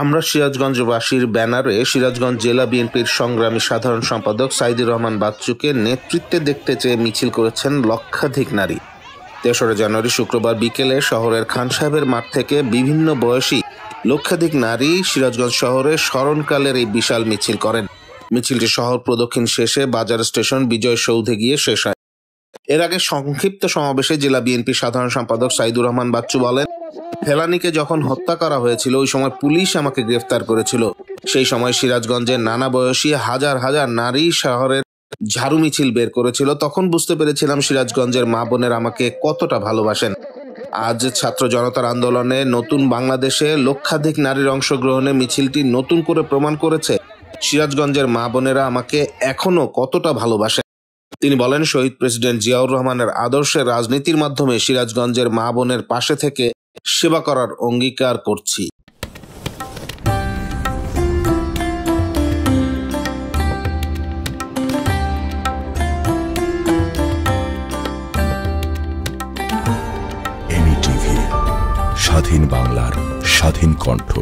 আমরা সিরাজগঞ্জবাসীর ব্যানারে সিরাজগঞ্জ জেলা বিএনপির সংগ্রামী সাধারণ সম্পাদক সাইদুর রহমান বাচ্চুকে নেতৃত্বে দেখতে চেয়ে মিছিল করেছেন লক্ষাধিক নারী। ৩রা জানুয়ারি শুক্রবার বিকেলে শহরের খান সাহেবের মাঠ থেকে বিভিন্ন বয়সী লক্ষাধিক নারী সিরাজগঞ্জ শহরে স্মরণকালের এই বিশাল মিছিল করেন। মিছিলটি শহর প্রদক্ষিণ শেষে বাজার স্টেশন বিজয় সৌধে গিয়ে শেষ হয়। এর আগে সংক্ষিপ্ত সমাবেশে জেলা বিএনপি সাধারণ সম্পাদক সাইদুর রহমান বাচ্চু বলেন, ফেলানীকে যখন হত্যা করা হয়েছিল ওই সময় পুলিশ আমাকে গ্রেফতার করেছিল। সেই সময় সিরাজগঞ্জের নানা বয়সী হাজার হাজার নারী শহরের ঝাড়ু মিছিল বের করেছিল। তখন বুঝতে পেরেছিলাম সিরাজগঞ্জের মা বোনের আমাকে কতটা ভালোবাসেন। আজ ছাত্র জনতার আন্দোলনে নতুন বাংলাদেশে লক্ষাধিক নারীর অংশগ্রহণে মিছিলটি নতুন করে প্রমাণ করেছে সিরাজগঞ্জের মা বোনেরা আমাকে এখনো কতটা ভালোবাসেন। তিনি বলেন, শহীদ প্রেসিডেন্ট জিয়াউর রহমানের আদর্শে রাজনীতির মাধ্যমে সিরাজগঞ্জের মা বোনের পাশে থেকে সেবা করার অঙ্গীকার করছি। এমই টিভি, স্বাধীন বাংলার স্বাধীন কণ্ঠ।